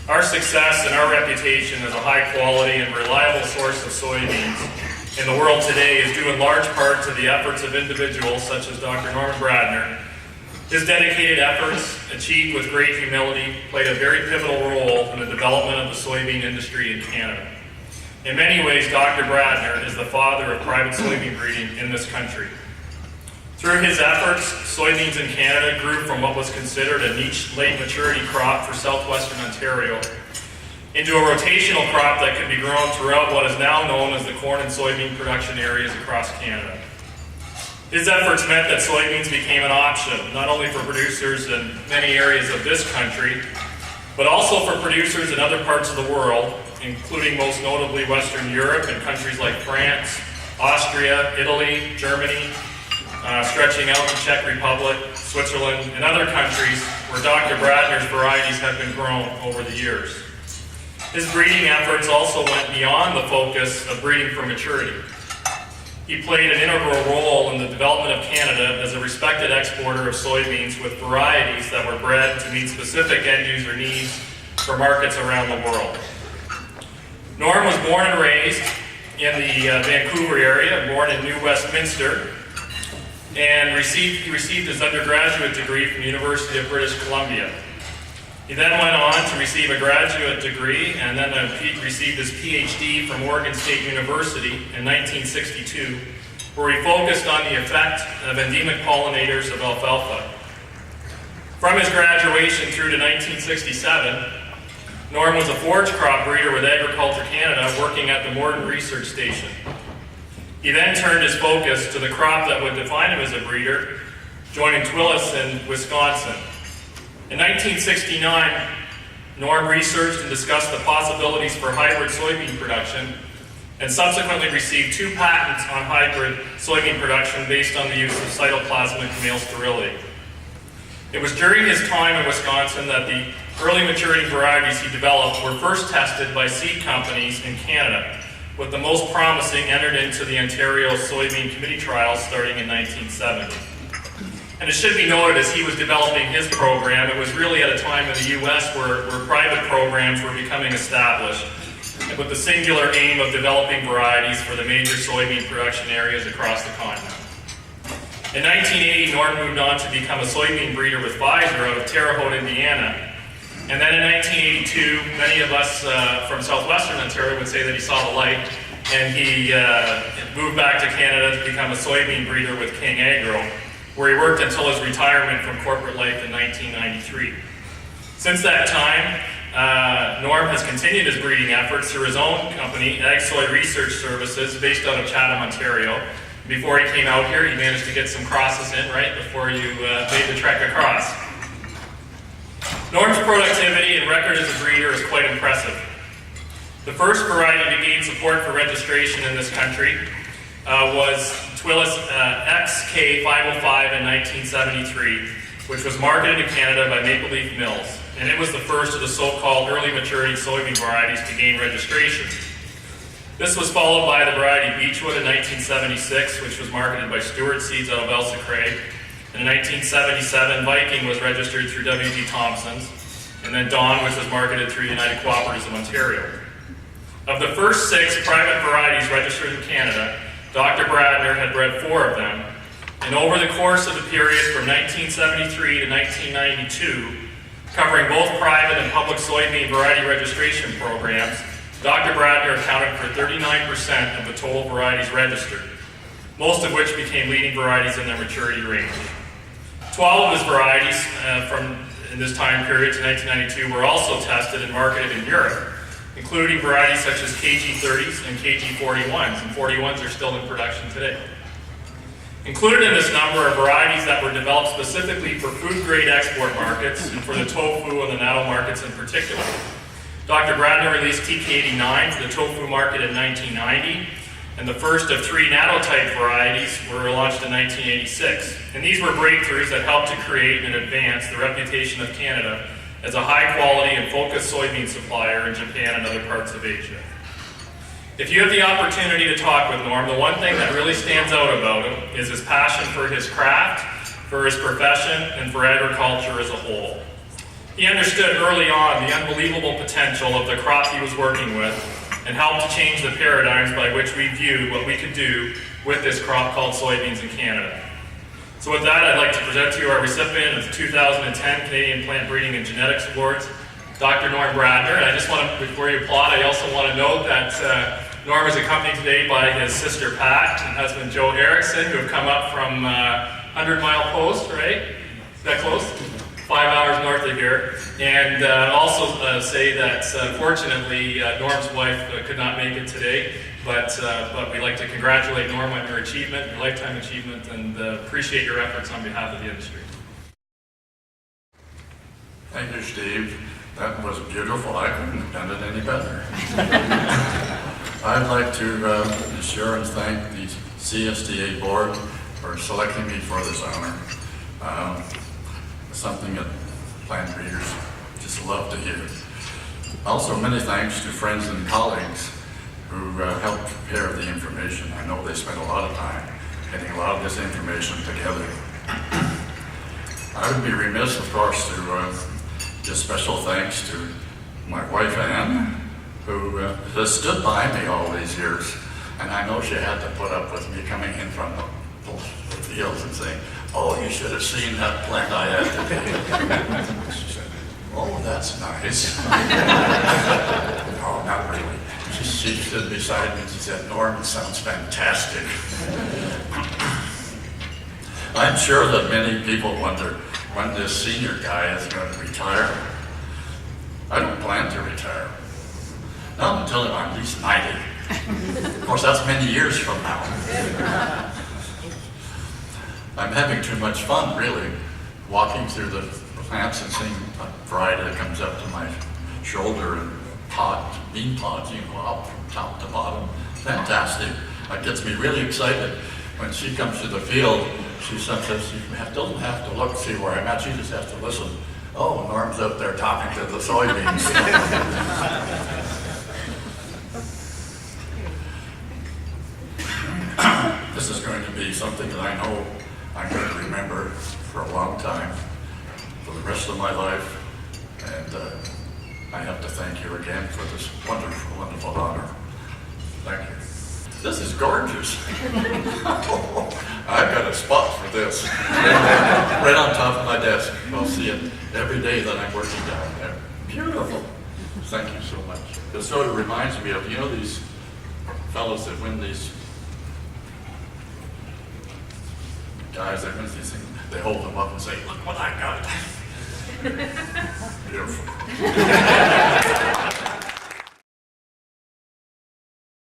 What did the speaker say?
Our success and our reputation as a high quality and reliable source of soybeans in the world today is due in large part to the efforts of individuals such as Dr. Norman Bradner. His dedicated efforts, achieved with great humility, played a very pivotal role in the development of the soybean industry in Canada. In many ways, Dr. Bradner is the father of private soybean breeding in this country. Through his efforts, soybeans in Canada grew from what was considered a niche late maturity crop for southwestern Ontario into a rotational crop that could be grown throughout what is now known as the corn and soybean production areas across Canada. His efforts meant that soybeans became an option, not only for producers in many areas of this country, but also for producers in other parts of the world, including most notably Western Europe and countries like France, Austria, Italy, Germany, stretching out to Czech Republic, Switzerland, and other countries where Dr. Bradner's varieties have been grown over the years. His breeding efforts also went beyond the focus of breeding for maturity. He played an integral role in the development of Canada as a respected exporter of soybeans with varieties that were bred to meet specific end-user needs for markets around the world. Norm was born and raised in the Vancouver area, born in New Westminster, and he received his undergraduate degree from the University of British Columbia. He then went on to receive a graduate degree and then received his PhD from Oregon State University in 1962, where he focused on the effect of endemic pollinators of alfalfa. From his graduation through to 1967, Norm was a forage crop breeder with Agriculture Canada working at the Morden Research Station. He then turned his focus to the crop that would define him as a breeder, joining Twillis in Wisconsin. In 1969, Norm researched and discussed the possibilities for hybrid soybean production and subsequently received 2 patents on hybrid soybean production based on the use of cytoplasmic male sterility. It was during his time in Wisconsin that the early maturity varieties he developed were first tested by seed companies in Canada, with the most promising entered into the Ontario Soybean Committee trials starting in 1970. And it should be noted, as he was developing his program, it was really at a time in the U.S. where private programs were becoming established, and with the singular aim of developing varieties for the major soybean production areas across the continent. In 1980, Norm moved on to become a soybean breeder with Pfizer out of Terre Haute, Indiana. And then in 1982, many of us from southwestern Ontario would say that he saw the light, and he moved back to Canada to become a soybean breeder with King Agro, where he worked until his retirement from corporate life in 1993. Since that time, Norm has continued his breeding efforts through his own company, Ag Soy Research Services, based out of Chatham, Ontario. Before he came out here, he managed to get some crosses in, right, before you made the trek across. Norm's productivity and record as a breeder is quite impressive. The first variety to gain support for registration in this country was Twillis XK505 in 1973, which was marketed in Canada by Maple Leaf Mills, and it was the first of the so-called early maturity soybean varieties to gain registration. This was followed by the variety Beechwood in 1976, which was marketed by Stewart Seeds out of Elsa Craig. And in 1977, Viking was registered through W.G. Thompson's, and then Dawn, which was marketed through United Cooperatives of Ontario. Of the first 6 private varieties registered in Canada, Dr. Bradner had bred 4 of them, and over the course of the period from 1973 to 1992, covering both private and public soybean variety registration programs, Dr. Bradner accounted for 39% of the total varieties registered, most of which became leading varieties in their maturity range. 12 of his varieties in this time period to 1992 were also tested and marketed in Europe, including varieties such as KG30s and KG41s, and 41s are still in production today. Included in this number are varieties that were developed specifically for food-grade export markets and for the tofu and the natto markets in particular. Dr. Bradner released TK89 for the tofu market in 1990, and the first of 3 natto-type varieties were launched in 1986. And these were breakthroughs that helped to create and advance the reputation of Canada as a high-quality and focused soybean supplier in Japan and other parts of Asia. If you have the opportunity to talk with Norm, the one thing that really stands out about him is his passion for his craft, for his profession, and for agriculture as a whole. He understood early on the unbelievable potential of the crop he was working with and helped to change the paradigms by which we view what we could do with this crop called soybeans in Canada. So with that, I'd like to present to you our recipient of the 2010 Canadian Plant Breeding and Genetics Awards, Dr. Norm Bradner. And I just want to, before you applaud, I also want to note that Norm is accompanied today by his sister Pat and husband Joe Erickson, who have come up from 100 Mile Post, right? Is that close? 5 hours north of here. And also say that fortunately Norm's wife could not make it today, but we'd like to congratulate Norm on your achievement, your lifetime achievement, and appreciate your efforts on behalf of the industry. Thank you, Steve. That was beautiful. I couldn't have done it any better. I'd like to be sure and thank the CSTA board for selecting me for this honor. Something that plant breeders just love to hear. Also, many thanks to friends and colleagues who helped prepare the information. I know they spent a lot of time getting a lot of this information together. I would be remiss, of course, to give special thanks to my wife, Anne, who has stood by me all these years. And I know she had to put up with me coming in from the fields and saying, "Oh, you should have seen that plant I had today." She said, "Oh, that's nice." No, not really. She stood beside me and she said, "Norm, it sounds fantastic." I'm sure that many people wonder when this senior guy is going to retire. I don't plan to retire. Not until I'm at least 90. Of course, that's many years from now. I'm having too much fun, really, walking through the plants and seeing a variety that comes up to my shoulder and bean pods, you know, up from top to bottom. Fantastic. That gets me really excited. When she comes to the field, she sometimes doesn't have to look to see where I'm at, she just has to listen. Oh, Norm's up there talking to the soybeans. This is going to be something that I know I'm going to remember for a long time, for the rest of my life, and I have to thank you again for this wonderful, wonderful honor. Thank you. This is gorgeous. I've got a spot for this. Right on top of my desk. I'll see it every day that I'm working down there. Beautiful. Thank you so much. It sort of reminds me of, you know, these fellows that win these guys that win these things, they hold them up and say, "Look what I got." Beautiful.